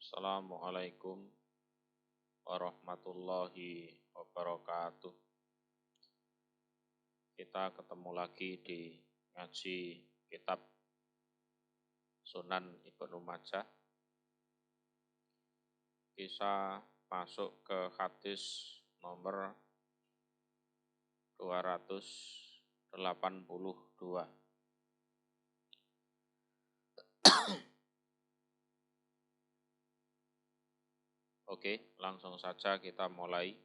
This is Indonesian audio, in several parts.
Assalamualaikum warahmatullahi wabarakatuh. Kita ketemu lagi di ngaji kitab Sunan Ibnu Majah. Kita masuk ke hadis nomor 282. Oke, langsung saja kita mulai.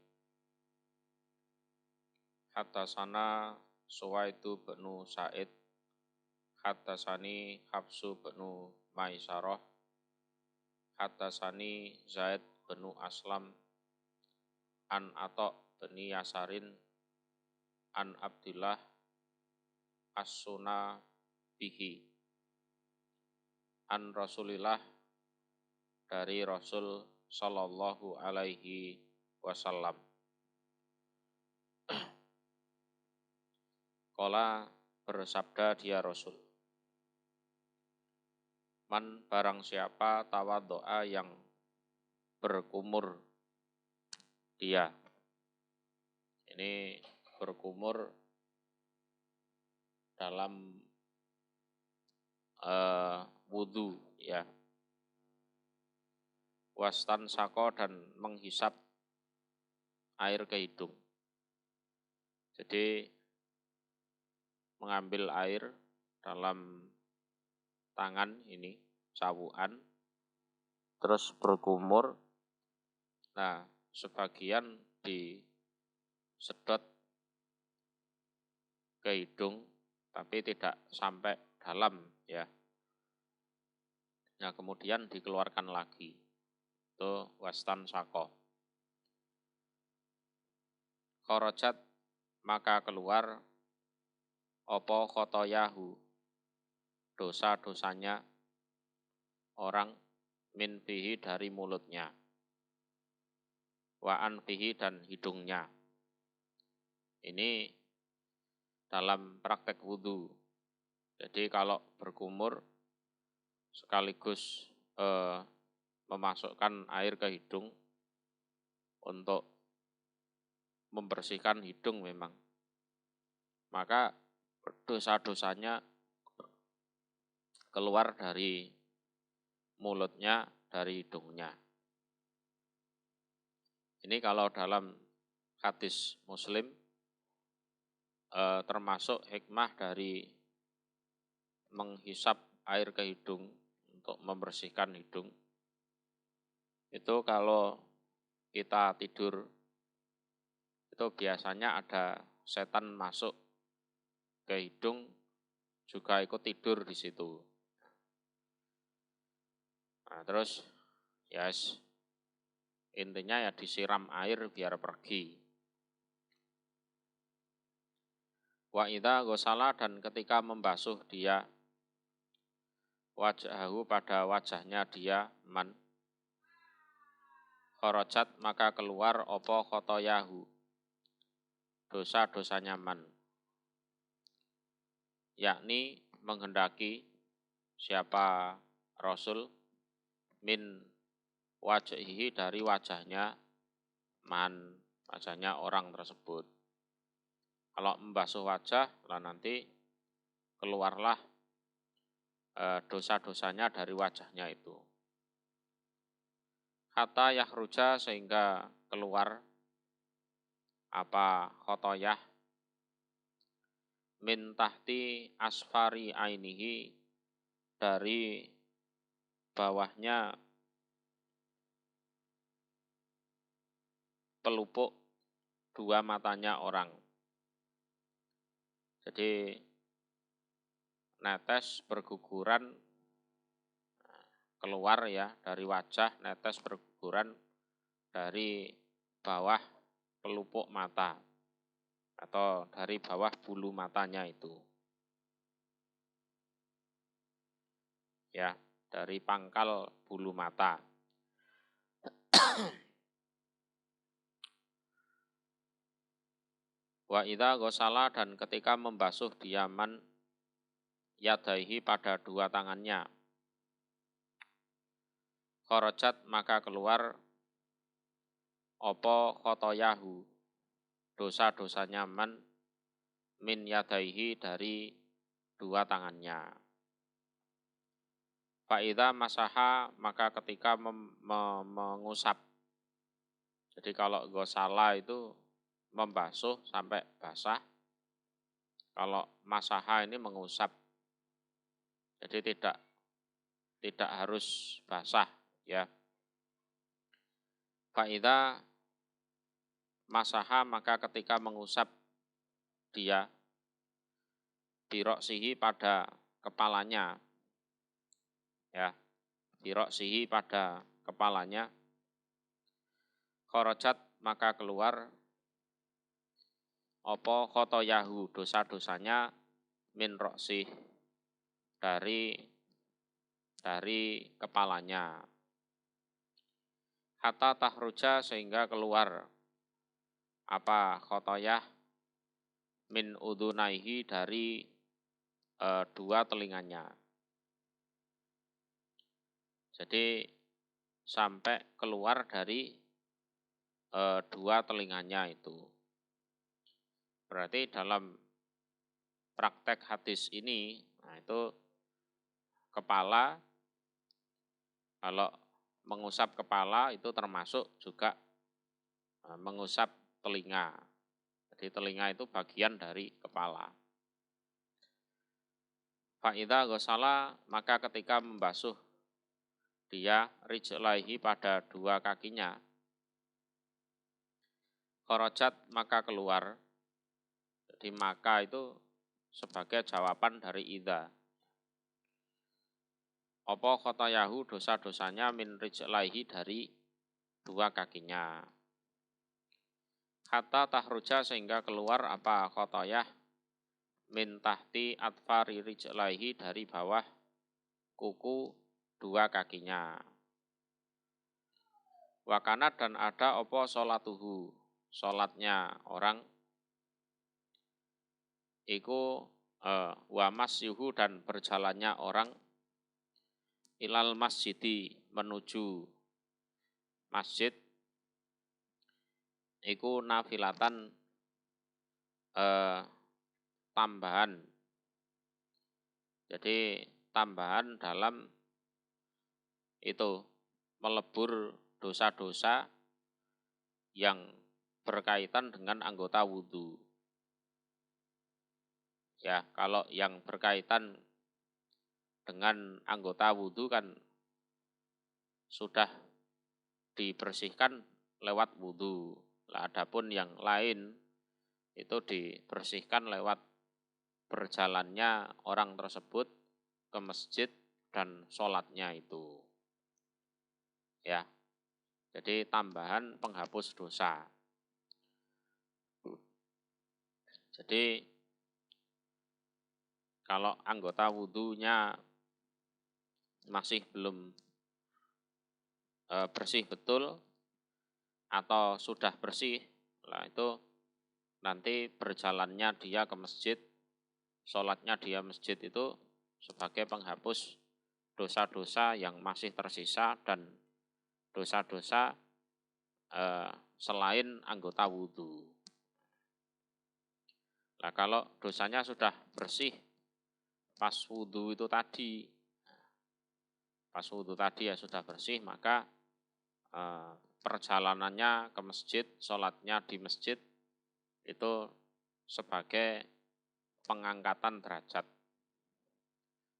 Haddatsana Suwaidu bin Sa'id, haddatsani Hafsu bin Maisarah, haddatsani Zaid bin Aslam, an Atha bin Yasarin, an Abdillah as-Suna bihi, an Rasulillah, dari Rasul sallallahu alaihi wasallam. Qala, bersabda dia Rasul, man barang siapa tawaddo'a yang berkumur dia. Ini berkumur dalam wudu ya. Wastan sako, dan menghisap air ke hidung. Jadi mengambil air dalam tangan ini, cawuan, terus berkumur. Nah, sebagian disedot ke hidung, tapi tidak sampai dalam ya. Nah, kemudian dikeluarkan lagi. Itu wastan sako. Kharajat, maka keluar opo khotoyahu, dosa-dosanya orang, min fihi, dari mulutnya, wa an fihi, dan hidungnya. Ini dalam praktek wudu. Jadi kalau berkumur sekaligus memasukkan air ke hidung untuk membersihkan hidung memang, maka dosa-dosanya keluar dari mulutnya, dari hidungnya. Ini kalau dalam hadis Muslim termasuk hikmah dari menghisap air ke hidung untuk membersihkan hidung. Itu kalau kita tidur, itu biasanya ada setan masuk ke hidung, juga ikut tidur di situ. Nah, terus intinya ya disiram air biar pergi. Wa idza ghusala, dan ketika membasuh dia, wajahu, pada wajahnya dia, man, kharajat, maka keluar opo khotoyahu, dosa-dosanya man, yakni menghendaki siapa Rasul, min wajhihi, dari wajahnya man, wajahnya orang tersebut. Kalau membasuh wajah, lah nanti keluarlah dosa-dosanya dari wajahnya itu. Hatta yahruja, sehingga keluar apa khotoyah, min tahti asfari ainihi, dari bawahnya pelupuk dua matanya orang. Jadi netes berguguran keluar ya dari wajah, netes berguguran dari bawah pelupuk mata atau dari bawah bulu matanya itu. Ya, dari pangkal bulu mata. Wa idza ghusala, dan ketika membasuh diaman, yadaihi, pada dua tangannya, kharajat maka keluar apa khotoyahu dosa-dosanya min yadaihi dari dua tangannya. Fa'idha masaha maka ketika mengusap. Jadi kalau ghosala itu membasuh sampai basah. Kalau masaha ini mengusap. Jadi tidak harus basah ya. Fa'idha masaha maka ketika mengusap dia biroksihi pada kepalanya ya, biroksihi pada kepalanya, kharajat maka keluar apa khotoyahu dosa-dosanya min roksih dari kepalanya, hatta tahruja sehingga keluar apa khotoyah min udunaihi dari dua telinganya. Jadi sampai keluar dari dua telinganya itu. Berarti dalam praktek hadis ini, nah itu kepala, kalau mengusap kepala itu termasuk juga mengusap telinga. Jadi telinga itu bagian dari kepala. Fa'idha ghosala maka ketika membasuh dia rijlaihi pada dua kakinya, kharajat maka keluar. Jadi maka itu sebagai jawaban dari idza. Apa khotoyahu dosa-dosanya min rijlaihi dari dua kakinya. Hatta tahruja sehingga keluar apa khotoyah min tahti atfari rijlaihi dari bawah kuku dua kakinya. Wakana dan ada apa sholatuhu, sholatnya orang iku wamas yuhu dan berjalannya orang ilal masjidi menuju masjid iku nafilatan tambahan. Jadi tambahan dalam itu melebur dosa-dosa yang berkaitan dengan anggota wudhu. Ya, kalau yang berkaitan dengan anggota wudhu kan sudah dibersihkan lewat wudhu. Adapun yang lain itu dibersihkan lewat berjalannya orang tersebut ke masjid dan sholatnya itu. Ya, jadi tambahan penghapus dosa. Jadi kalau anggota wudhunya masih belum bersih betul atau sudah bersih, lah itu nanti berjalannya dia ke masjid, sholatnya dia masjid itu sebagai penghapus dosa-dosa yang masih tersisa dan dosa-dosa selain anggota wudhu. Nah kalau dosanya sudah bersih pas wudhu itu tadi, ya sudah bersih, maka perjalanannya ke masjid, sholatnya di masjid itu sebagai pengangkatan derajat.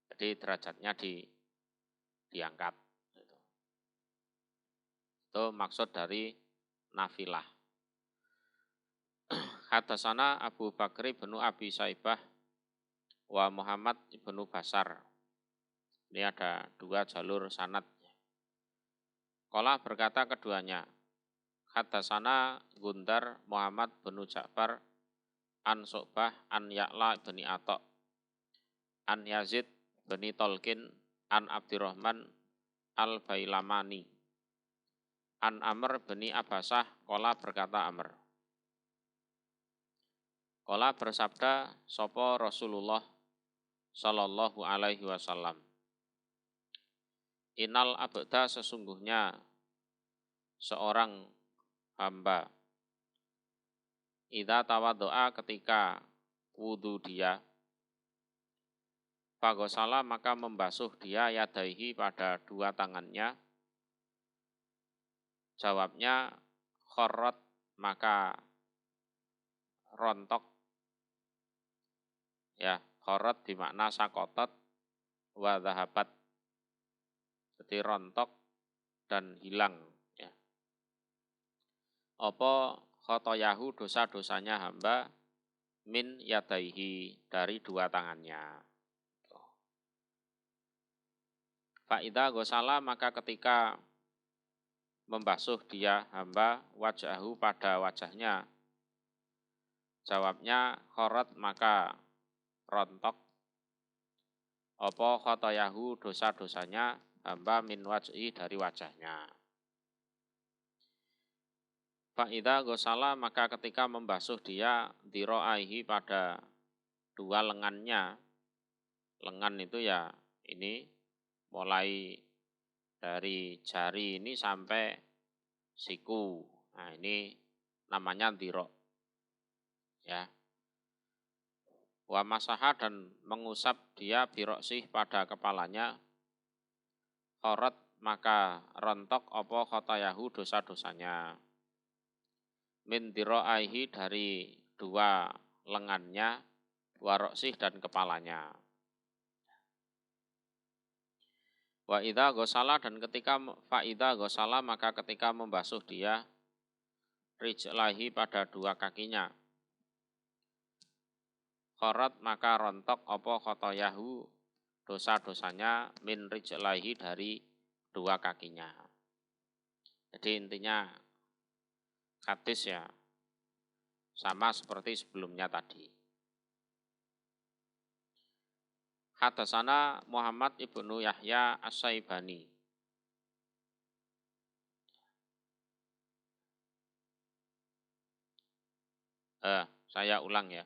Jadi derajatnya diangkat. Itu maksud dari nafilah. Hadatsana Abu Bakri bin Abi Saibah wa Muhammad ibnu Basar. Ini ada dua jalur sanad. Qala berkata keduanya, hadatsana Gundar Muhammad bin Ja'far an Su'bah an Ya'la bin Atha an Yazid bin Tolkin an Abdurrahman al-Bailamani an Amr bin Abbasah. Qala berkata Amr, qala bersabda sapa Rasulullah sallallahu alaihi wasallam, Innal abda sesungguhnya seorang hamba idza tawaddoa ketika wudu dia fagosala maka membasuh dia yadaihi pada dua tangannya. Jawabnya khorrot maka rontok, ya khorrot dimakna sakotot wa dhahabat, jadi rontok dan hilang, ya. Apa khotoyahu dosa-dosanya hamba min yadaihi dari dua tangannya. Fa'idha gosala maka ketika membasuh dia hamba wajahu pada wajahnya. Jawabnya khorot maka rontok. Apa khotoyahu dosa-dosanya hamba min wajhi dari wajahnya. Fa'idha gosala maka ketika membasuh dia diro'aihi pada dua lengannya. Lengan itu ya ini mulai dari jari ini sampai siku. Nah, ini namanya dhiro. Ya. Wa masaha dan mengusap dia biroksih pada kepalanya. Khorot maka rontok apa khotayahu dosa-dosanya. Min dhiro'aihi dari dua lengannya, waroksih dan kepalanya. Wa idza ghasala dan ketika faida ghasala maka ketika membasuh dia rijlahi pada dua kakinya. Khorot maka rontok apa khotoyahu dosa-dosanya min rijlahi dari dua kakinya. Jadi intinya hadis ya sama seperti sebelumnya tadi. Hadatsana Muhammad ibnu Yahya As-Saibani. Saya ulang ya.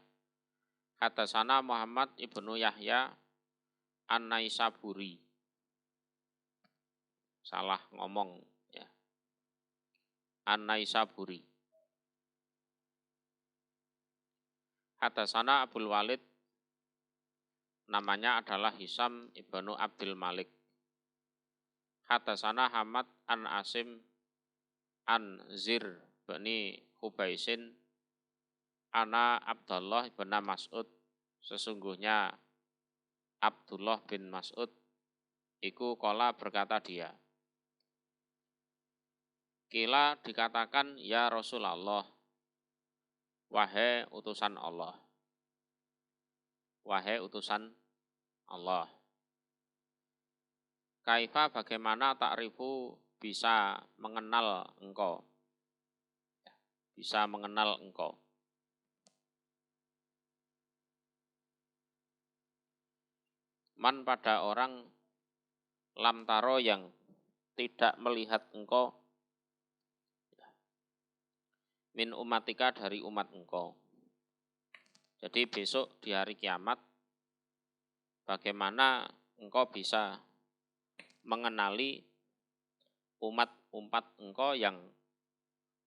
Hadatsana Muhammad ibnu Yahya An-Naisaburi. Salah ngomong ya. An-Naisaburi. Hadatsana Abdul Walid, namanya adalah Hisam ibnu Abdul Malik. Hadatsana Hamad an Asim an Zir bani Hubaisin ana Abdullah bin Mas'ud, sesungguhnya Abdullah bin Mas'ud iku qala berkata dia. Kila dikatakan ya Rasulullah, wahai utusan Allah. Wahai utusan Allah. Kaifa bagaimana ta'rifu bisa mengenal engkau. Bisa mengenal engkau. Man pada orang lam taro yang tidak melihat engkau. Min umatika dari umat engkau. Jadi besok di hari kiamat, bagaimana engkau bisa mengenali umat engkau yang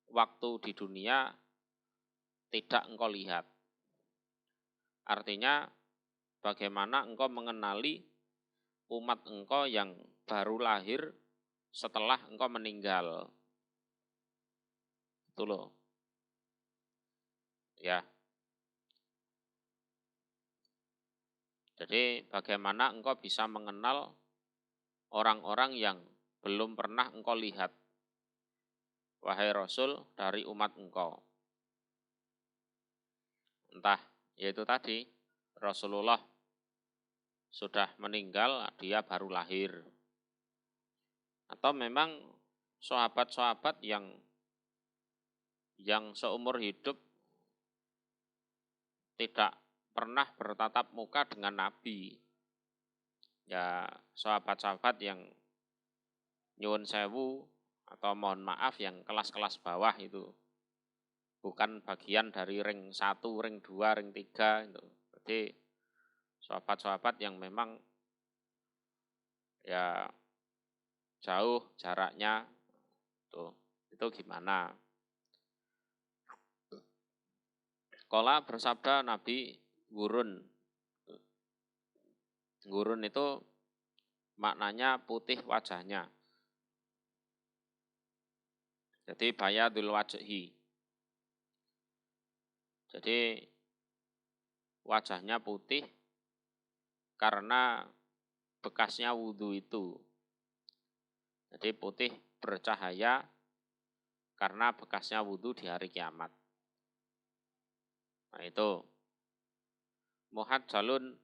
waktu di dunia tidak engkau lihat. Artinya bagaimana engkau mengenali umat engkau yang baru lahir setelah engkau meninggal. Itu loh. Ya. Jadi bagaimana engkau bisa mengenal orang-orang yang belum pernah engkau lihat, wahai Rasul, dari umat engkau. Entah, yaitu tadi, Rasulullah sudah meninggal, dia baru lahir. Atau memang sahabat-sahabat yang seumur hidup tidak pernah bertatap muka dengan Nabi. Ya, sahabat-sahabat yang nyuwun sewu atau mohon maaf yang kelas-kelas bawah itu. Bukan bagian dari ring 1, ring 2, ring 3 itu. Jadi sahabat-sahabat yang memang ya jauh jaraknya, tuh, itu gimana? Qala bersabda Nabi, gurun. Gurun itu maknanya putih wajahnya. Jadi bayadul wajhi. Jadi wajahnya putih karena bekasnya wudhu itu. Jadi putih bercahaya karena bekasnya wudhu di hari kiamat. Nah itu. Muhajjalun.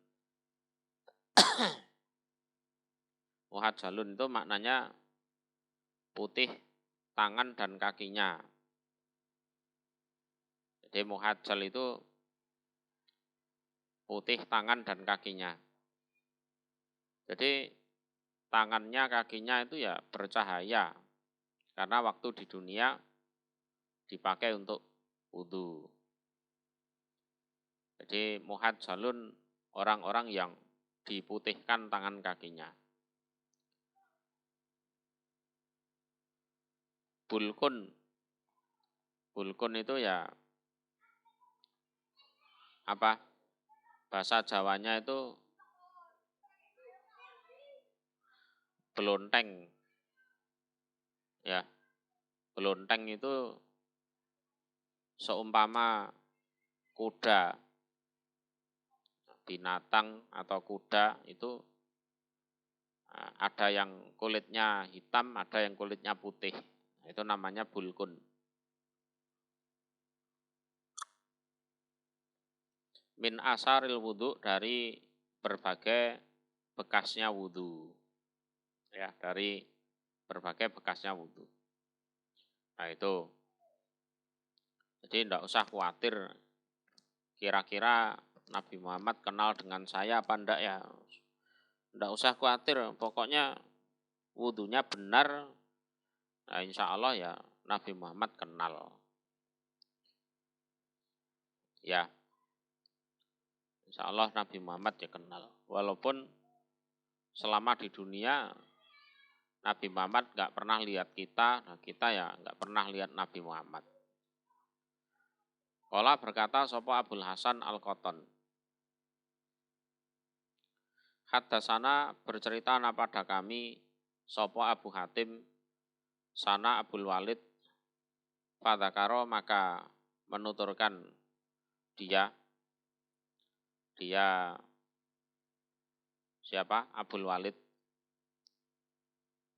Muhajjalun itu maknanya putih tangan dan kakinya. Jadi muhajjal itu putih tangan dan kakinya. Jadi tangannya, kakinya itu ya bercahaya. Karena waktu di dunia dipakai untuk wudhu. Jadi muhajjalun orang-orang yang diputihkan tangan kakinya. Bulkun. Bulkun itu ya apa? Bahasa Jawanya itu belonteng. Ya. Belonteng itu seumpama kuda, binatang atau kuda itu ada yang kulitnya hitam, ada yang kulitnya putih. Itu namanya bulkun. Min asaril wudhu, dari berbagai bekasnya wudhu. Ya, dari berbagai bekasnya wudhu. Nah itu. Jadi tidak usah khawatir kira-kira Nabi Muhammad kenal dengan saya apa enggak ya. Tidak usah khawatir, pokoknya wudhunya benar. Nah, insya Allah ya Nabi Muhammad kenal. Ya, insya Allah Nabi Muhammad ya kenal. Walaupun selama di dunia Nabi Muhammad nggak pernah lihat kita, nah kita ya nggak pernah lihat Nabi Muhammad. Qala berkata sapa Abul Hasan Al-Qattan. Haddatsana bercerita pada kami sapa Abu Hatim sana Abul Walid, fadzakara maka menuturkan dia siapa? Abul Walid,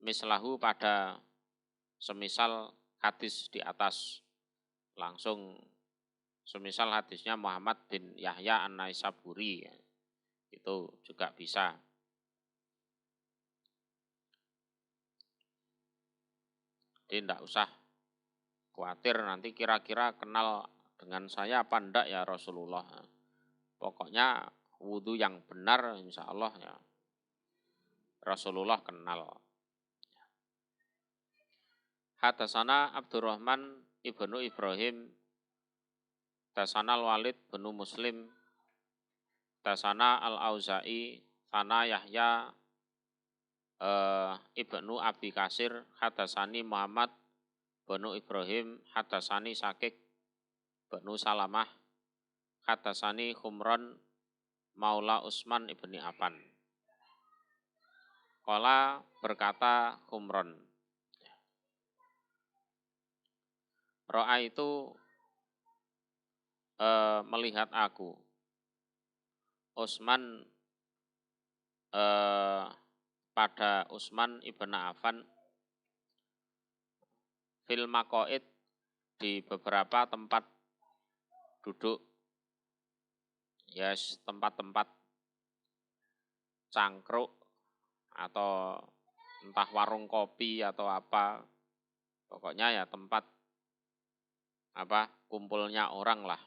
mislahu pada semisal hadis di atas, langsung semisal hadisnya Muhammad bin Yahya An-Naisaburi, itu juga bisa. Jadi tidak usah khawatir nanti kira-kira kenal dengan saya apa enggak ya Rasulullah. Pokoknya wudhu yang benar insya Allah ya Rasulullah kenal. Hadasana Abdurrahman ibnu Ibrahim, Dasana Al-Walid bin Muslim, Dasana Al-Auza'i, Sana Yahya ibnu Abi Kasir, Hadasani Muhammad bin Ibrahim, Hadasani Sakik bin Salamah, Hadasani Khumron Maula Utsman ibni Affan. Qala berkata Khumron, Ro'a itu melihat aku, Utsman pada Utsman ibn Affan, fil maqaid, di beberapa tempat duduk, yes, tempat-tempat cangkruk atau entah warung kopi atau apa, pokoknya ya tempat apa kumpulnya orang lah.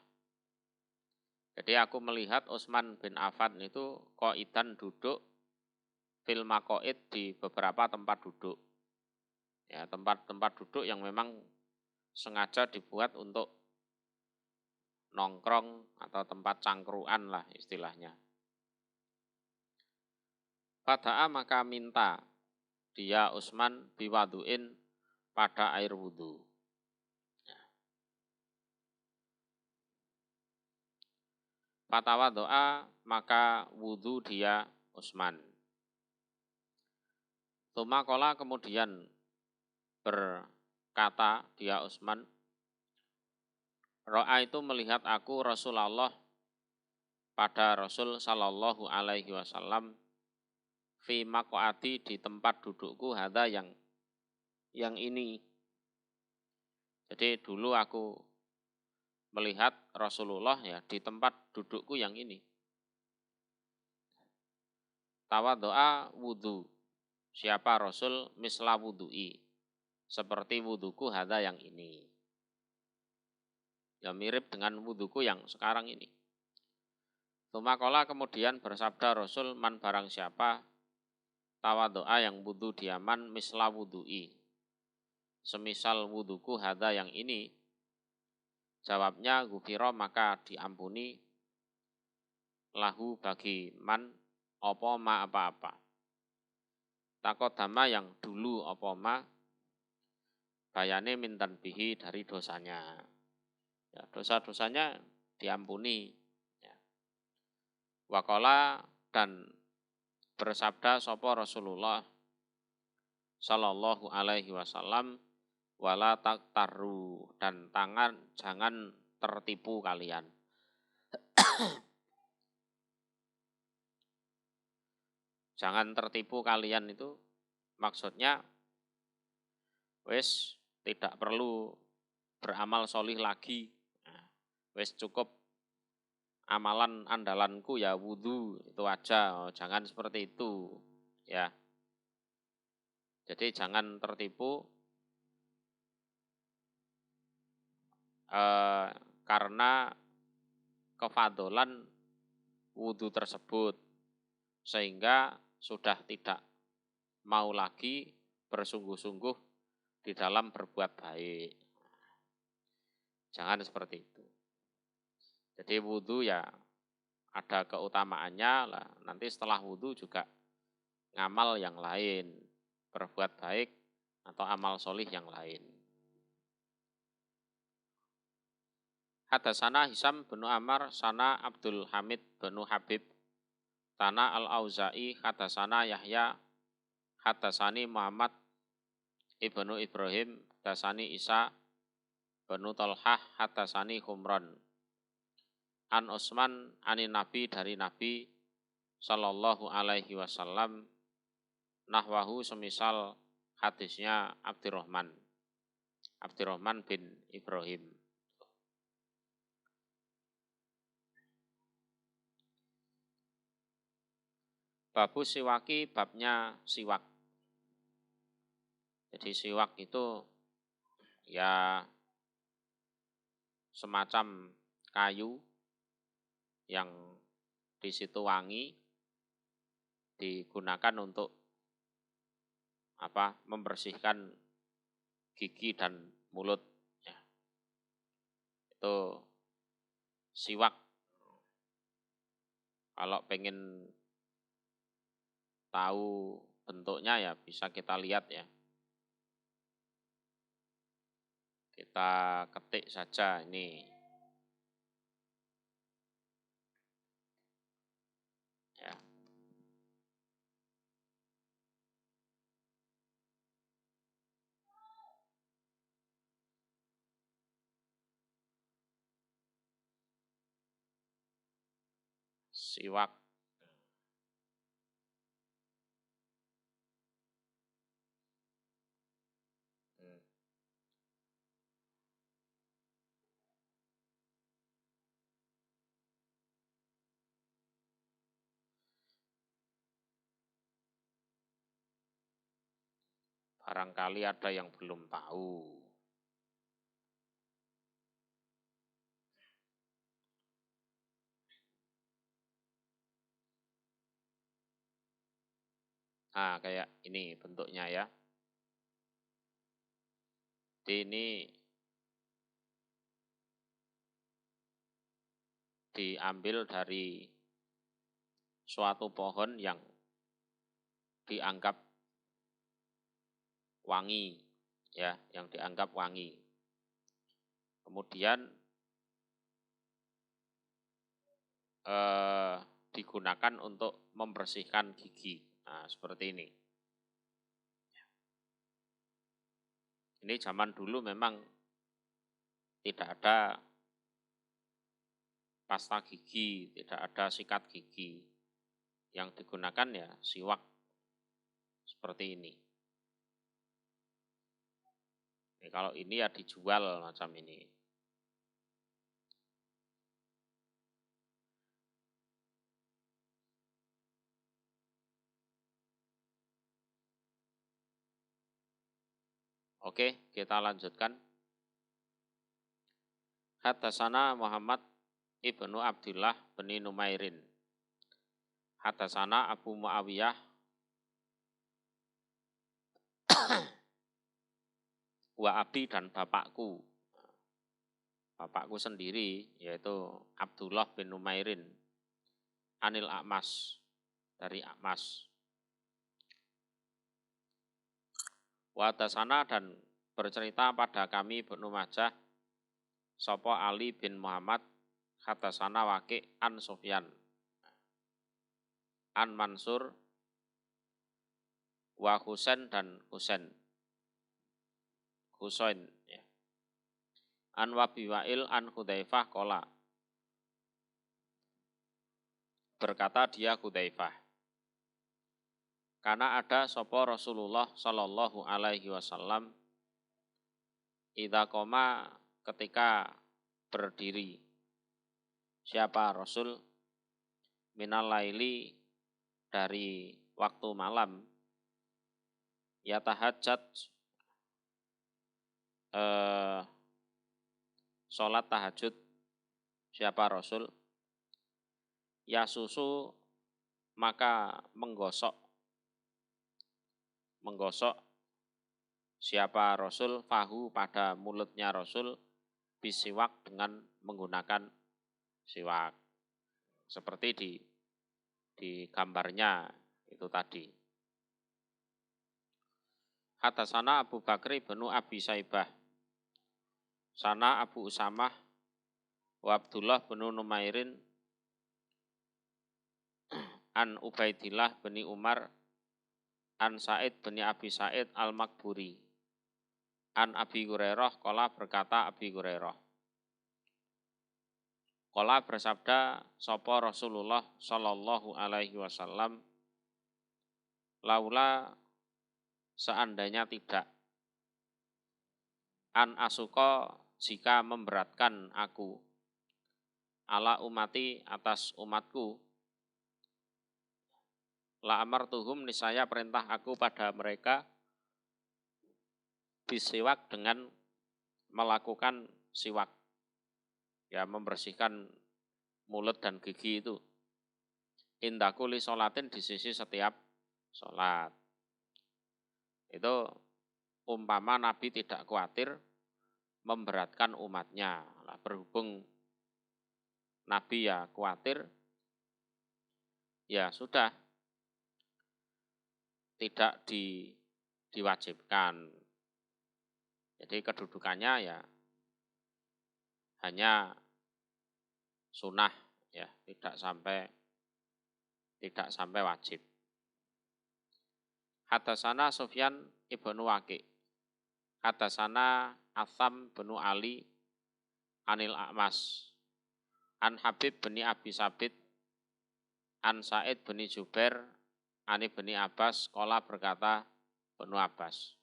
Jadi aku melihat Utsman bin Affan itu qaidan duduk fil maqaid, di beberapa tempat duduk. Ya, tempat-tempat duduk yang memang sengaja dibuat untuk nongkrong atau tempat cangkruan lah istilahnya. Fada'a maka minta dia Utsman biwaduin pada air wudhu. Fatawa doa maka wudhu dia Utsman. Tumakola kemudian berkata dia Utsman, Ro'a itu melihat aku Rasulullah pada Rasul Sallallahu Alaihi Wasallam fi maq'adi di tempat dudukku hada yang ini. Jadi dulu aku melihat Rasulullah ya di tempat dudukku yang ini. Tawaddo'a wudhu. Siapa Rasul misla wudhu'i. Seperti wudhuku hada yang ini. Ya mirip dengan wudhuku yang sekarang ini. Tumakola kemudian bersabda Rasul man barang siapa tawaddo'a yang wudhu diaman misla wudhu'i. Semisal wudhuku hada yang ini. Jawabnya gufiro maka diampuni lahu bagi man opo ma apa-apa. Takodama yang dulu opo ma bayane mintan bihi dari dosanya. Ya, dosa-dosanya diampuni. Ya. Wakola dan bersabda sopo Rasulullah Sallallahu Alaihi Wasallam wala taktaru dan jangan tertipu kalian. Jangan tertipu kalian itu maksudnya wis tidak perlu beramal solih lagi. Wis cukup amalan andalanku ya wudhu itu aja, jangan seperti itu ya. Jadi jangan tertipu karena kefadolan wudhu tersebut sehingga sudah tidak mau lagi bersungguh-sungguh di dalam berbuat baik. Jangan seperti itu. Jadi wudhu ya ada keutamaannya lah. Nanti setelah wudhu juga ngamal yang lain, berbuat baik atau amal solih yang lain. Hadasana Hisam bin Ammar sana Abdul Hamid bin Habib Tana al-Auza'i hadasana Yahya hadasani Muhammad ibnu Ibrahim hadasani Isa bin Talhah hadasani Humran an Utsman anin Nabi dari Nabi Sallallahu Alaihi Wasallam nahwahu semisal hadisnya Abdurrahman bin Ibrahim. Babu siwaki babnya siwak. Jadi siwak itu ya semacam kayu yang di situ wangi digunakan untuk membersihkan gigi dan mulut ya. Itu siwak. Kalau pengen tahu bentuknya ya bisa kita lihat ya. Kita ketik saja ini. Ya. Siwak. Barangkali ada yang belum tahu. Nah, kayak ini bentuknya ya. Ini diambil dari suatu pohon yang dianggap wangi, ya, yang dianggap wangi. Kemudian digunakan untuk membersihkan gigi. Nah, seperti ini. Ini zaman dulu memang tidak ada pasta gigi, tidak ada sikat gigi. Yang digunakan ya siwak seperti ini. Kalau ini ya dijual macam ini. Oke, kita lanjutkan. Haddatsana Muhammad ibnu Abdullah bin Numairin. Haddatsana Abu Muawiyah wa abi dan bapakku. Bapakku sendiri yaitu Abdullah bin Numairin. Anil A'mas, dari A'mas. Wa haddatsana dan bercerita pada kami Ibnu Majah sapa Ali bin Muhammad haddatsana Waqi' an Sufyan an Mansur wa Husain dan Husain ya. An Wabi Wa'il an Hudzaifah qala, berkata dia Hudzaifah, karena ada sapa Rasulullah sallallahu alaihi wasallam idza qoma, ketika berdiri, siapa Rasul, minal laili, dari waktu malam, ya tahajjud, sholat tahajud, siapa Rasul, ya susu, maka menggosok siapa Rasul fahu, pada mulutnya Rasul, bisiwak, dengan menggunakan siwak. Seperti di gambarnya itu tadi. Haddatsana Abu Bakri bin Abi Saibah, sana Abu Usamah wa Abdullah bin Numairin an Ubaidillah bin Umar an Sa'id bin Abi Sa'id al-Makburi an Abi Hurairah qala, berkata Abi Hurairah, qala bersabda sapa Rasulullah sallallahu alaihi wasallam, laula, seandainya tidak, an asuka, jika memberatkan aku, ala umati, atas umatku, la amartuhum, niscaya perintah aku pada mereka, bisiwak, dengan melakukan siwak, ya, membersihkan mulut dan gigi itu, inda kulli sholatin, di sisi setiap sholat. Itu umpama Nabi tidak khawatir memberatkan umatnya. Nah, berhubung Nabi ya khawatir, ya sudah, tidak diwajibkan. Jadi kedudukannya ya hanya sunnah, ya, tidak sampai wajib. Haddatsana Sufyan ibnu Waqi', haddatsana Atham bin Ali anil A'mas an Habib bin Abi Sabit an Sa'id bin Jubair an Ibni Abbas qala, berkata Ibnu Abbas,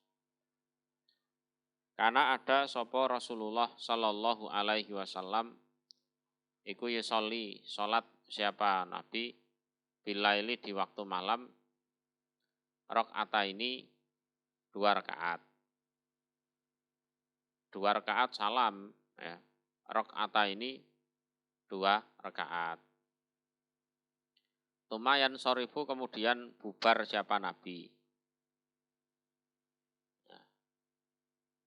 karena ada sapa Rasulullah sallallahu alaihi wasallam iku yusolli, salat siapa Nabi, bilaili, di waktu malam, rakaataini, 2 rakaat. 2 rakaat salam, ya. Rakaataini, 2 rakaat. Tumayan sorifu, kemudian bubar siapa Nabi.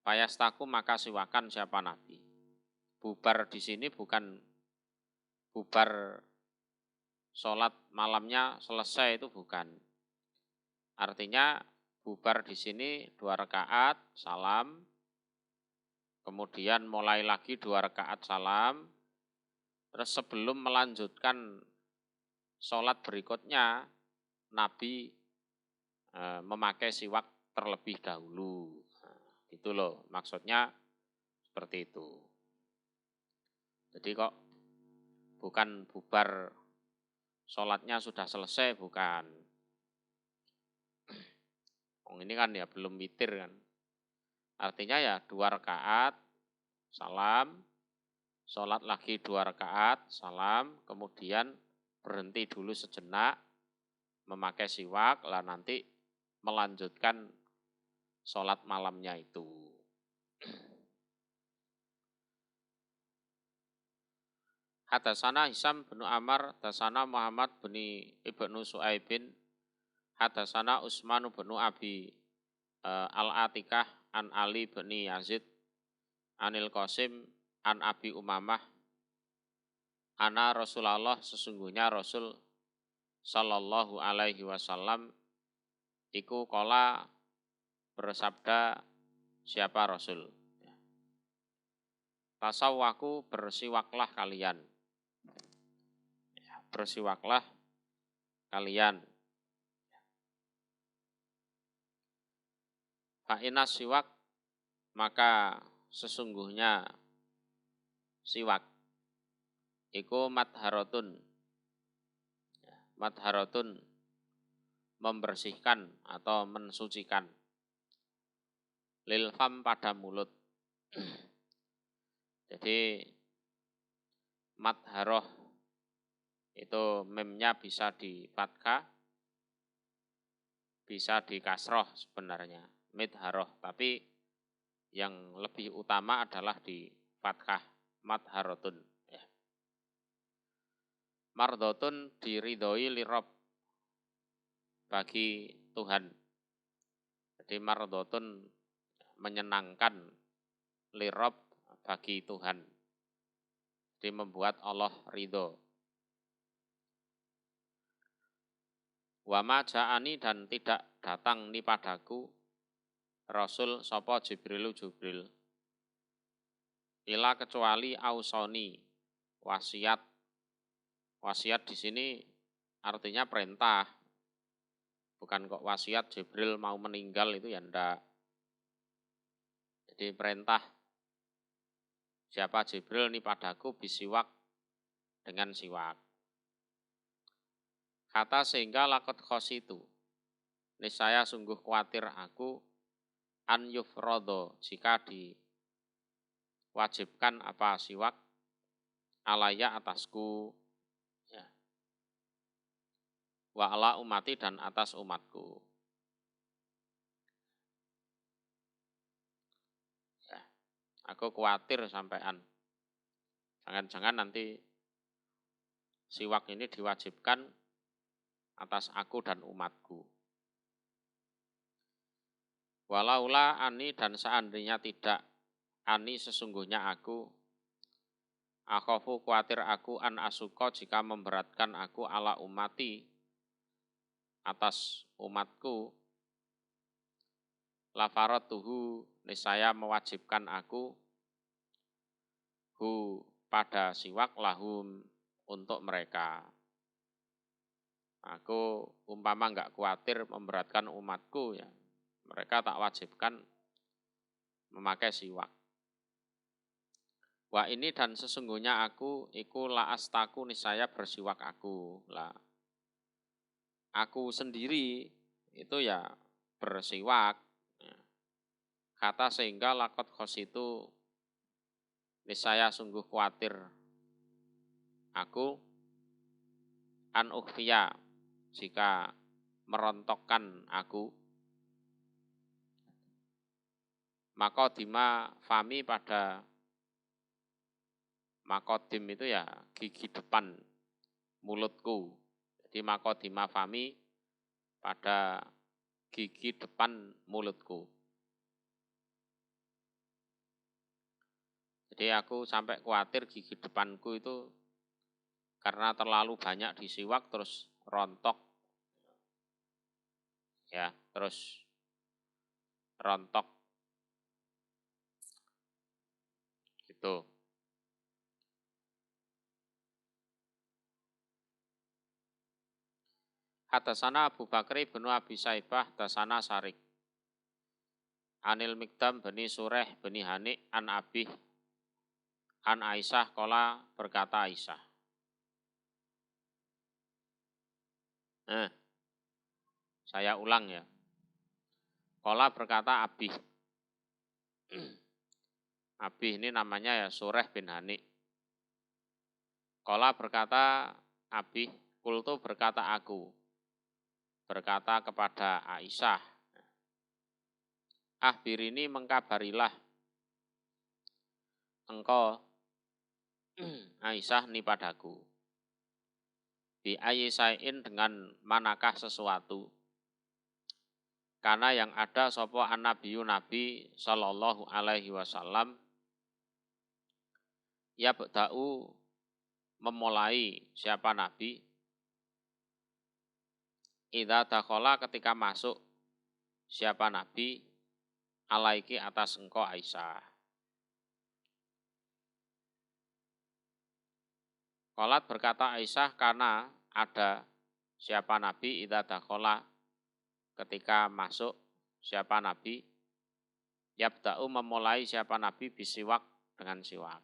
Payastaku, maka siwakan siapa Nabi. Bubar di sini bukan bubar sholat malamnya selesai, itu bukan. Artinya bubar di sini 2 rakaat salam, kemudian mulai lagi 2 rakaat salam, terus sebelum melanjutkan sholat berikutnya, Nabi memakai siwak terlebih dahulu. Gitu loh, maksudnya seperti itu. Jadi kok bukan bubar sholatnya sudah selesai, bukan. Ini kan ya belum witir kan. Artinya ya 2 rakaat, salam, sholat lagi 2 rakaat, salam, kemudian berhenti dulu sejenak, memakai siwak, lah nanti melanjutkan sholat malamnya itu. Hadatsana Hisam bin Amr, hadatsana Muhammad bin Ibnu Su'aibin, hadatsana Utsman bin Abi Al-Atikah an Ali bin Yazid anil Qasim an Abi Umamah ana Rasulullah, sesungguhnya Rasul sallallahu alaihi wasallam iku qala bersabda, siapa Rasul? Tasawwaku, bersiwaklah kalian. Bersiwaklah kalian. Fa'inas siwak, maka sesungguhnya siwak iku madharatun. Madharatun membersihkan atau mensucikan. Lil fam, pada mulut. Jadi madharoh itu memnya bisa di fathah, bisa di kasroh sebenarnya, midharoh, tapi yang lebih utama adalah di fathah, madharotun. Ya. Mardotun, diridhoi lirob, bagi Tuhan. Jadi mardotun menyenangkan, lirob bagi Tuhan. Jadi membuat Allah ridho. Wama ja'ani, dan tidak datang ni padaku Rasul sapa Jibril. Ila kecuali ausoni, wasiat. Wasiat di sini artinya perintah. Bukan kok wasiat Jibril mau meninggal, itu ya ndak. Jadi perintah siapa Jibril ni padaku bisiwak, dengan siwak. Kata sehingga lakot khositu, niscaya sungguh khawatir aku, an yufrodo, jika diwajibkan apa siwak, alaya atasku, ya. Wa ala umati, dan atas umatku. Ya. Aku khawatir sampean. Jangan-jangan nanti siwak ini diwajibkan atas aku dan umatku. Walaula ani, dan seandainya tidak, ani sesungguhnya aku, akhofu khawatir aku, an asuko jika memberatkan aku, ala umati atas umatku, lafaratuhu niscaya mewajibkan aku, hu pada siwak, lahum untuk mereka. Aku umpama enggak khawatir memberatkan umatku, ya mereka tak wajibkan memakai siwak. Wa ini, dan sesungguhnya aku iku la astaku, niscaya bersiwak aku. Lah aku sendiri itu ya bersiwak. Kata sehingga lakot khos itu, niscaya sungguh khawatir aku, an ukhfiya, jika merontokkan aku, makodima fami, pada makodim itu ya gigi depan mulutku. Jadi makodima fami, pada gigi depan mulutku. Jadi aku sampai khawatir gigi depanku itu karena terlalu banyak disiwak terus rontok. Ya, terus rontok. Gitu. Hadasana Abu Bakri bin Abi Saibah hadasana Sarik. Anil Mikdam bani Sureh bani Hanik an Abih an Aisyah kola berkata Aisyah. Saya ulang ya. Kola berkata Abih. Abih ini namanya ya Sureh bin Hanik. Kola berkata Abih, kultu berkata aku. Berkata kepada Aisyah. Ahbirini mengkabarilah engkau Aisyah ni padaku. Bi ayyisain dengan manakah sesuatu. Karena yang ada sapa an-nabiyyu Nabi sallallahu alaihi wasallam ya ba'da'u memulai siapa Nabi idza dakhala ketika masuk siapa Nabi alaiki atas engkau Aisyah. Qalat berkata Aisyah karena ada siapa Nabi idza dakhala ketika masuk siapa Nabi yabda'u memulai siapa Nabi bisiwak dengan siwak.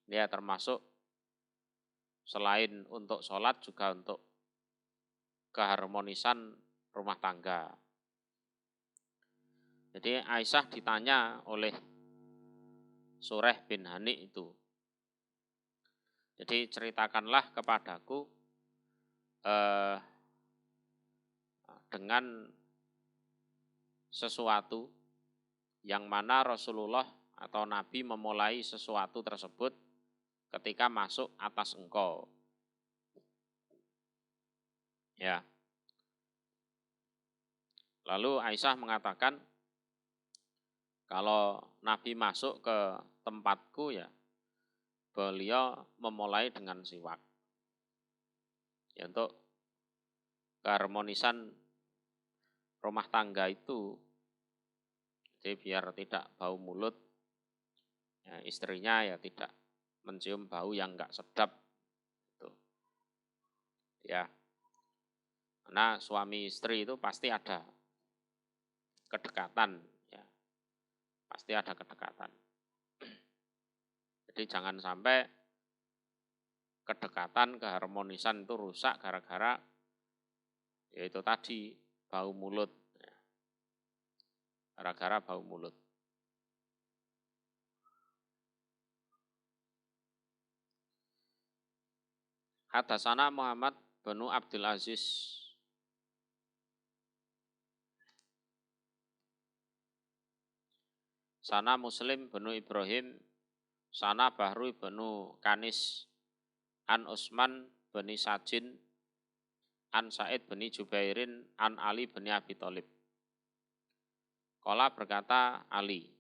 Dia termasuk selain untuk sholat juga untuk keharmonisan rumah tangga. Jadi Aisyah ditanya oleh Sureh bin Hanik itu. Jadi ceritakanlah kepadaku dengan sesuatu yang mana Rasulullah atau Nabi memulai sesuatu tersebut ketika masuk atas engkau. Ya. Lalu Aisyah mengatakan, kalau Nabi masuk ke tempatku ya, beliau memulai dengan siwak. Ya, untuk keharmonisan rumah tangga itu, jadi biar tidak bau mulut, ya, istrinya ya tidak mencium bau yang enggak sedap. Gitu. Ya. Karena suami istri itu pasti ada kedekatan, ya. Pasti ada kedekatan. Jadi jangan sampai kedekatan, keharmonisan itu rusak gara-gara yaitu tadi bau mulut. Ya. Gara-gara bau mulut. Hadasana Muhammad bin Abdul Aziz. Sana Muslim bin Ibrahim. Sana Bahru bin Kanis. An Utsman bin Sajin. An Sa'id bin Jubairin. An Ali bin Abi Thalib. Qala berkata Ali.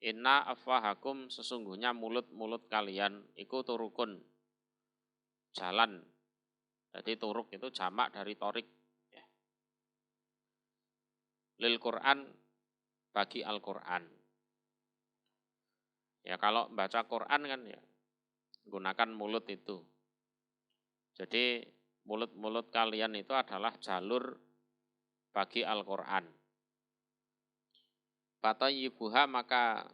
Inna afwahakum sesungguhnya mulut-mulut kalian iku turukun. Jalan. Jadi turuk itu jamak dari torik. Ya. Lil Quran bagi Al-Quran. Ya kalau baca Quran kan ya gunakan mulut itu. Jadi mulut-mulut kalian itu adalah jalur bagi Al-Quran. Fatayyibuha maka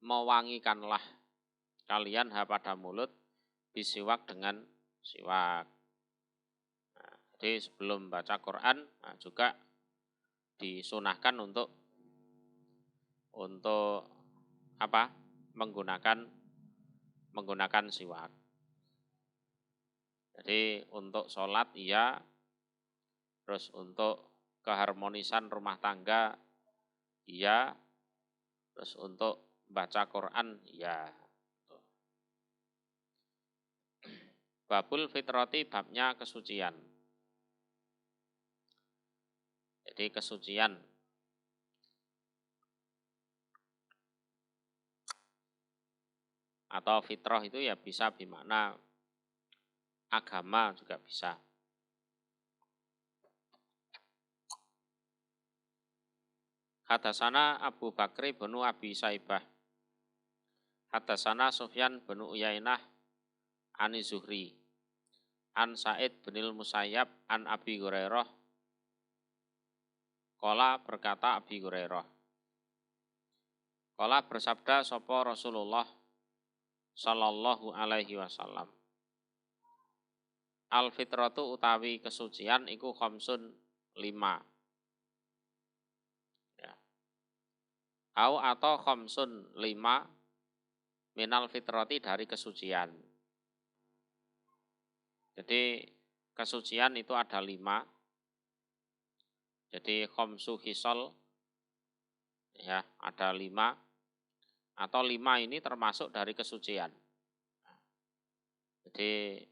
mewangikanlah kalian pada mulut bisiwak dengan siwak. Nah, jadi sebelum baca Quran juga disunahkan untuk apa? Menggunakan siwak. Jadi untuk sholat iya, terus untuk keharmonisan rumah tangga iya, terus untuk baca Quran iya. Babul fitrati babnya kesucian. Jadi kesucian. Atau fitrah itu ya bisa bermakna agama juga bisa. Hadatsana Abu Bakri bin Abi Saibah. Hadatsana Sufyan bin Uyainah ani Zuhri. An Sa'id bin Musayyab an Abi Hurairah. Qala berkata Abi Hurairah. Qala bersabda sapa Rasulullah sallallahu alaihi wasallam. Al fitratu utawi kesucian iku khamsun 5. Ya. Atau khamsun 5 minal fitrati dari kesucian. Jadi kesucian itu ada 5. Jadi khamsu hisol ya ada 5. Atau 5 ini termasuk dari kesucian. Jadi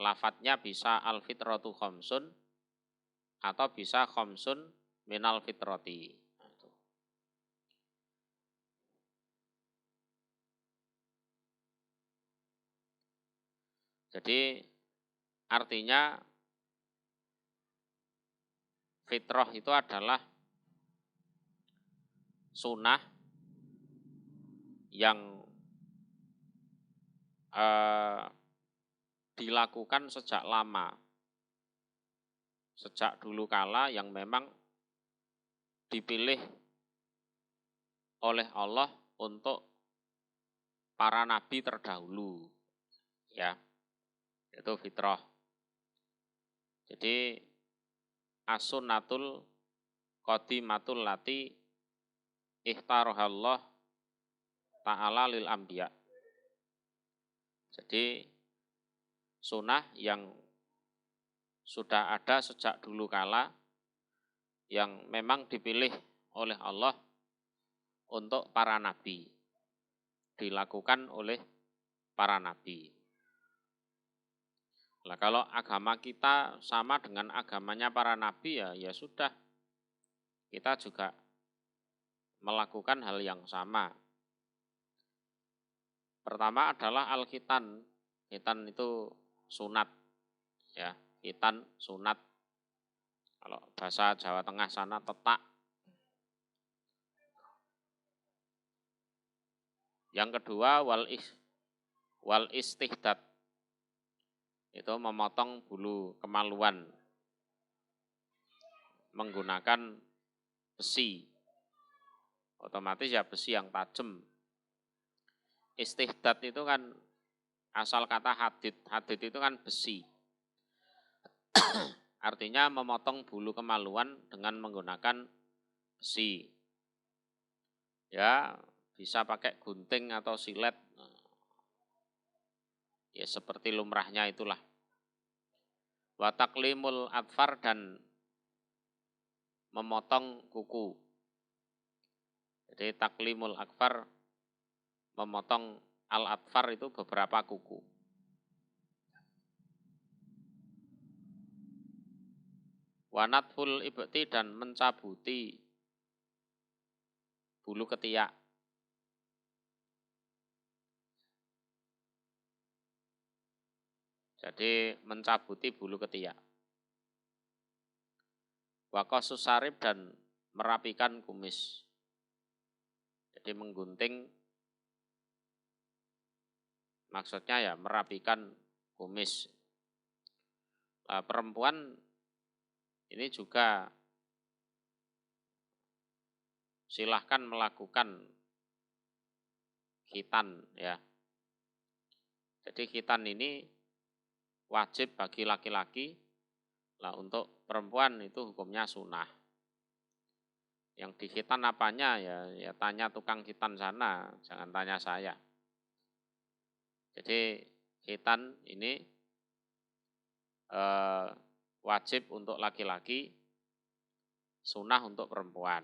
lafadznya bisa al-fitratu khamsun atau bisa khamsun minal fitrati. Jadi artinya fitrah itu adalah sunnah yang dilakukan sejak lama, sejak dulu kala yang memang dipilih oleh Allah untuk para nabi terdahulu, ya, itu fitrah. Jadi as-sunnatul qadimatul lati ihtarohallah ta'ala lil anbiya. Jadi sunnah yang sudah ada sejak dulu kala yang memang dipilih oleh Allah untuk para nabi, dilakukan oleh para nabi. Nah, kalau agama kita sama dengan agamanya para nabi ya sudah, kita juga melakukan hal yang sama. Pertama adalah al-khitan. Khitan itu sunat, ya, khitan sunat. Kalau bahasa Jawa Tengah sana tetak. Yang kedua wal istihdad. Itu memotong bulu kemaluan menggunakan besi. Otomatis ya besi yang tajam. Istihdad itu kan asal kata hadid. Hadid itu kan besi. Artinya memotong bulu kemaluan dengan menggunakan besi. Ya, bisa pakai gunting atau silet. Ya seperti lumrahnya itulah. Wa taklimul adfar dan memotong kuku. Jadi taklimul adfar memotong al-adfar itu beberapa kuku. Wanatful ibti dan mencabuti bulu ketiak. Jadi mencabuti bulu ketiak. Waqasus sarib dan merapikan kumis. Jadi menggunting, maksudnya ya merapikan kumis. Nah, perempuan ini juga silahkan melakukan khitan ya. Jadi khitan ini wajib bagi laki-laki. Nah, untuk perempuan itu hukumnya sunnah. Yang dikhitan apanya ya tanya tukang khitan sana, jangan tanya saya. Jadi khitan ini wajib untuk laki-laki, sunnah untuk perempuan.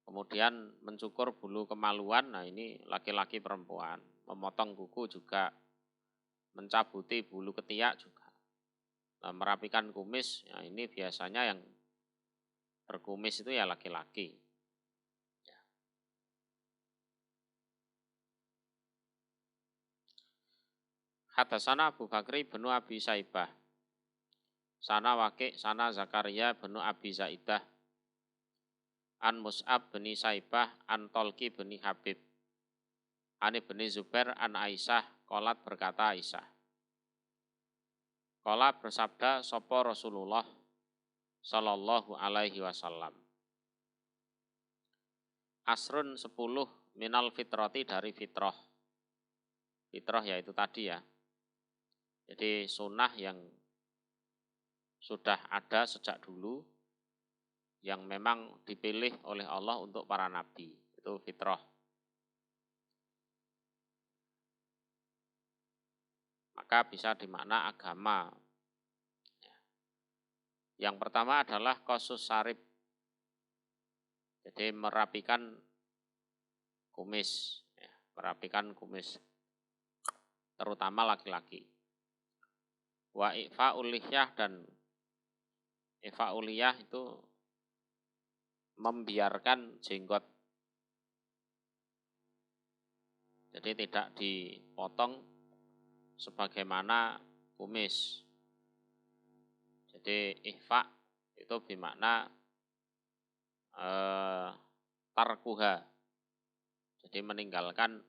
Kemudian mencukur bulu kemaluan, nah ini laki-laki perempuan. Memotong kuku juga, mencabuti bulu ketiak juga. Nah, merapikan kumis, nah ini biasanya yang berkumis itu ya laki-laki. Ya. Hadatsana Abu Bakri bin Abi Saibah. sana Waki' sana Zakaria bin Abi Zaidah an Mus'ab bin Saibah an Tolki bin Habib an Ibni Zubair an Aisyah qalat berkata Aisyah qala bersabda sapa Rasulullah sallallahu alaihi wasallam asrun 10 minal fitrati dari fitrah. Fitrah yaitu tadi ya. Jadi sunnah yang sudah ada sejak dulu yang memang dipilih oleh Allah untuk para nabi. Itu fitrah. Maka bisa dimakna agama. Yang pertama adalah qasus sarib. Jadi merapikan kumis, ya, merapikan kumis, terutama laki-laki. Wa ifa'ul lihyah dan ifa'ul lihyah itu membiarkan jenggot. Jadi tidak dipotong sebagaimana kumis. Jadi ihfa itu bermakna tarkuha. Jadi meninggalkan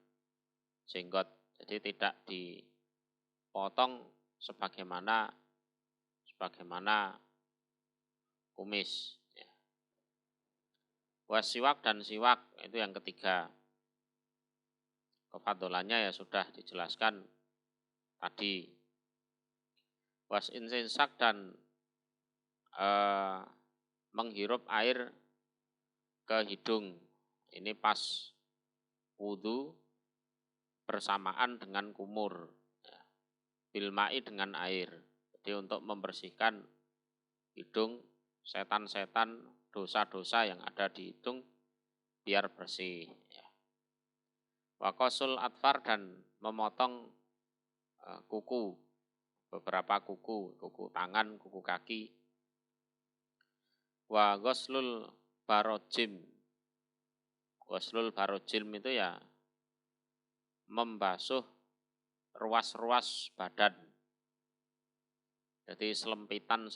jenggot. Jadi tidak dipotong sebagaimana kumis. Ya. Wasiwak dan siwak itu yang ketiga. Kefadolannya ya sudah dijelaskan tadi. Wasinsinsak dan menghirup air ke hidung. Ini pas wudu bersamaan dengan kumur. Ya. Bilma'i dengan air. Jadi untuk membersihkan hidung, setan-setan, dosa-dosa yang ada di hidung biar bersih. Ya. Wakosul atfar dan memotong kuku, beberapa kuku tangan, kuku kaki. Wa ghuslul barojim. Ghuslul barojim itu ya membasuh ruas-ruas badan. Jadi selempitan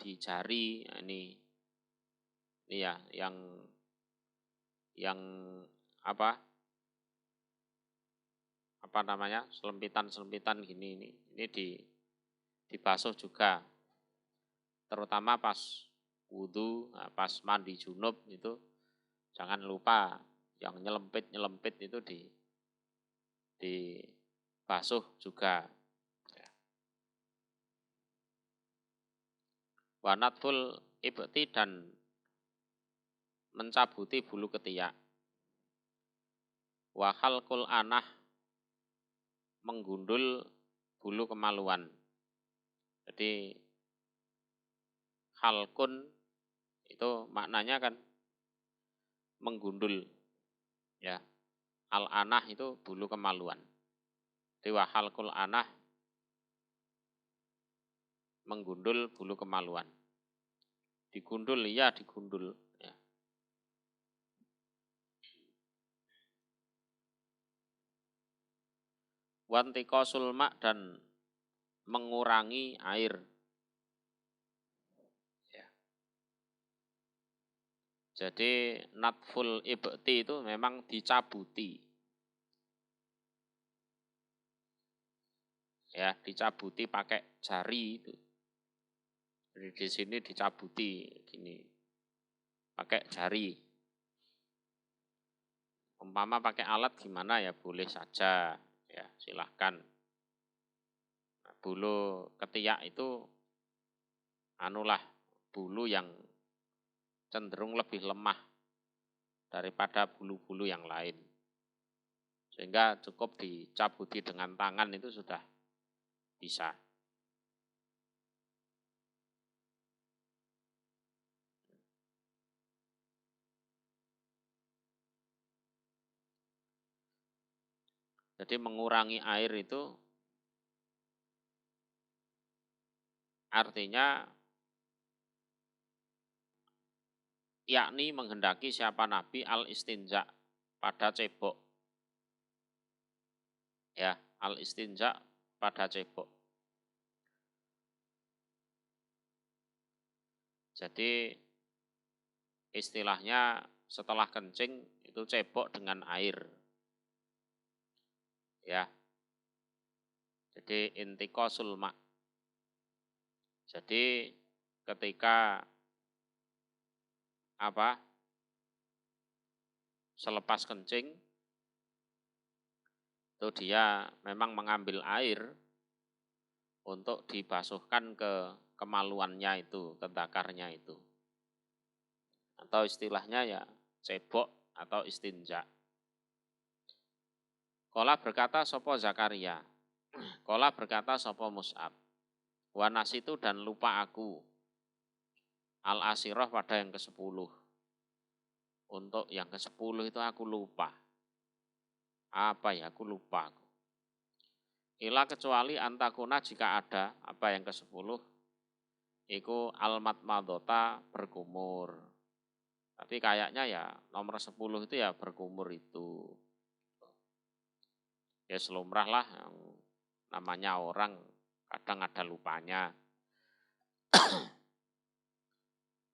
di jari ini ya yang apa namanya? Selempitan gini ini dibasuh juga. Terutama pas wudu, pas mandi junub itu jangan lupa yang nyelempit itu dibasuh juga. Wanatful ibti dan mencabuti bulu ketiak. Wahalkul anah menggundul bulu kemaluan. Jadi halkun itu maknanya kan menggundul, ya. Al-anah itu bulu kemaluan. Jadi wahalkul anah menggundul bulu kemaluan. Digundul ya digundul. Ya. Wantikosul mak dan mengurangi air. Ya. Jadi natful ibti itu memang dicabuti. Ya, dicabuti pakai jari itu. Jadi di sini dicabuti gini. Pakai jari. Umpama pakai alat gimana ya boleh saja. Ya, silahkan. Nah, bulu ketiak itu bulu yang cenderung lebih lemah daripada bulu-bulu yang lain. Sehingga cukup dicabuti dengan tangan itu sudah bisa. Jadi mengurangi air itu artinya yakni menghendaki siapa Nabi al-istinja pada cebok. Ya, al-istinja pada cebok. Jadi istilahnya setelah kencing itu cebok dengan air. Ya. Jadi intikosul ma'. Jadi ketika selepas kencing itu dia memang mengambil air untuk dibasuhkan ke kemaluannya itu, ke dakarnya itu. Atau istilahnya ya cebok atau istinja. Qala berkata sopo Zakaria. Qala berkata sopo Mus'ab. Wa nasitu dan lupa aku. Al-asirah pada yang ke-10. Untuk yang ke-10 itu aku lupa. Apa ya, aku lupa. Ila kecuali antakuna jika ada, apa yang ke-10, iku almat madota berkumur. Tapi kayaknya ya nomor 10 itu ya berkumur itu. Ya selumrah lah, yang namanya orang kadang ada lupanya.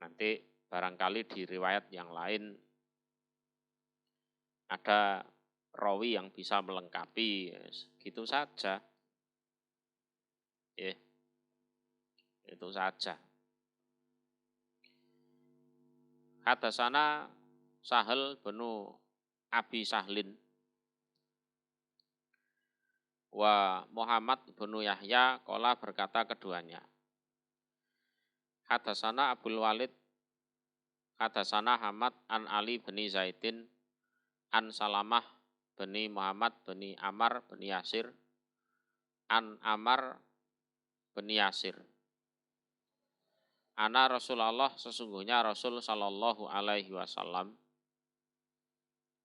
Nanti barangkali di riwayat yang lain ada rawi yang bisa melengkapi, gitu saja. Itu saja. Hadatsana Sahal bin Abi Sahlin wa Muhammad bin Yahya qala berkata keduanya. Hadatsana Abdul Walid hadatsana Hamad an Ali bin Zaidin an Salamah bin Muhammad bin Amar bin Yasir an Amar bin Yasir. Ana Rasulullah sesungguhnya Rasul sallallahu alaihi wasallam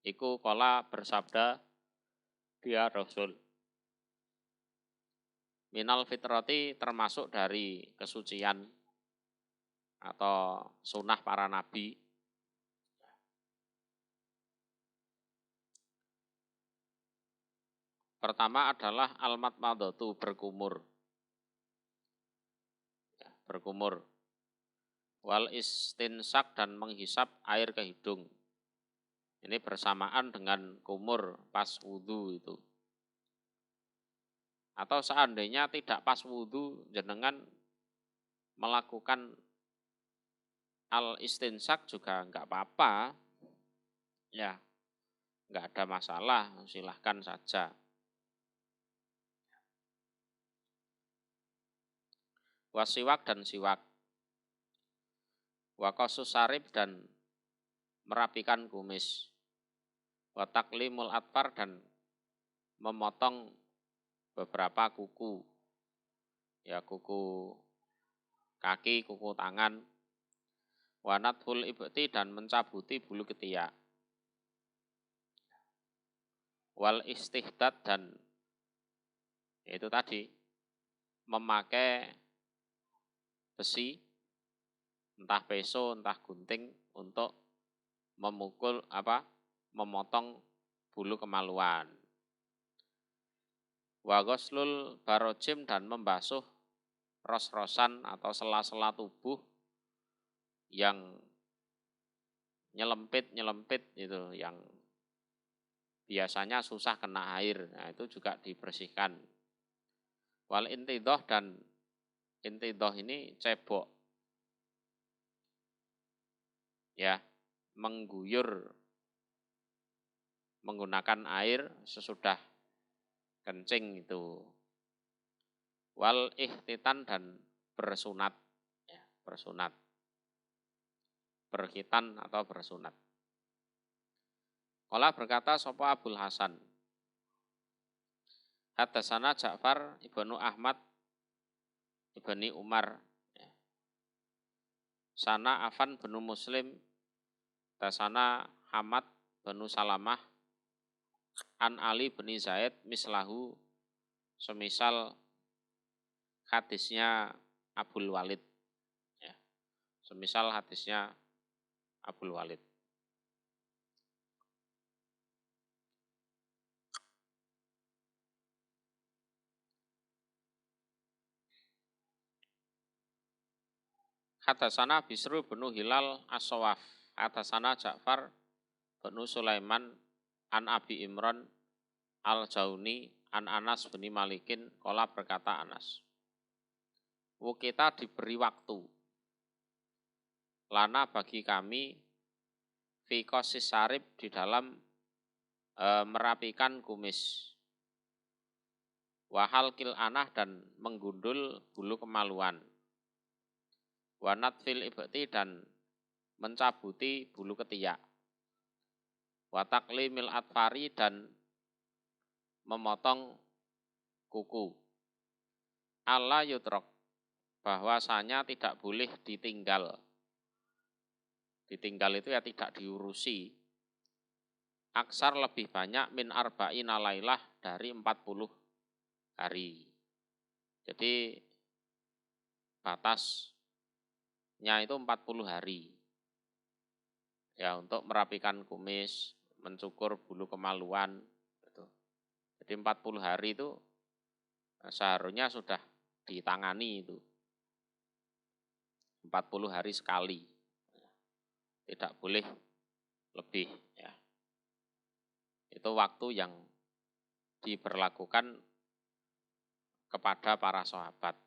iku qala bersabda dia Rasul. Minal fitrati termasuk dari kesucian atau sunnah para nabi. Pertama adalah almat madatu berkumur. Berkumur. Wal istinsak dan menghisap air ke hidung. Ini bersamaan dengan kumur pas wudhu itu. Atau seandainya tidak pas wudhu, jenengan melakukan al-istinsak juga enggak apa-apa. Ya, enggak ada masalah, silahkan saja. Wasiwak dan siwak. Waqasus sarib dan merapikan kumis. Wataklimul atfar dan memotong beberapa kuku. Ya, kuku kaki, kuku tangan. Wanathul ibti dan mencabuti bulu ketiak. Wal istihdad dan itu tadi memakai besi, entah peso, entah gunting untuk memukul memotong bulu kemaluan. Wa ghuslul barojim dan membasuh ros-rosan atau sela-sela tubuh yang nyelempit itu, yang biasanya susah kena air. Nah, itu juga dibersihkan. Wal intidoh dan intidoh ini cebok. Ya, mengguyur menggunakan air sesudah kencing itu. Wal ihtitan dan bersunat. Ya, bersunat. Berkhitan atau bersunat. Qala berkata sapa Abdul Hasan. Hadatsana Ja'far ibnu Ahmad ibni Umar. Sana Afan bin Muslim. Tasana Hamad bin Salamah. An Ali bin Zaid mislahu semisal hadisnya Abdul Walid. Ya, semisal hadisnya Abdul Walid. Hadatsana Bisru bin Hilal As-Sawaf. Hadatsana Ja'far bin Sulaiman an Abi Imran Al-Jauni an Anas bin Malikin qala berkata Anas. Kita diberi waktu. Lana bagi kami fi qasis sarib di dalam merapikan kumis. Wahal kil anah dan menggundul bulu kemaluan. Wanat fil ibti dan mencabuti bulu ketiak. Watakli mil atfari dan memotong kuku. Allah yutrok bahwasanya tidak boleh ditinggal. Ditinggal itu ya tidak diurusi. Aksar lebih banyak min arba'ina lailah dari 40 hari. Jadi batasnya itu 40 hari. Ya, untuk merapikan kumis, mencukur bulu kemaluan gitu. Jadi 40 hari itu seharusnya sudah ditangani itu. 40 hari sekali. Tidak boleh lebih ya. Itu waktu yang diberlakukan kepada para sahabat.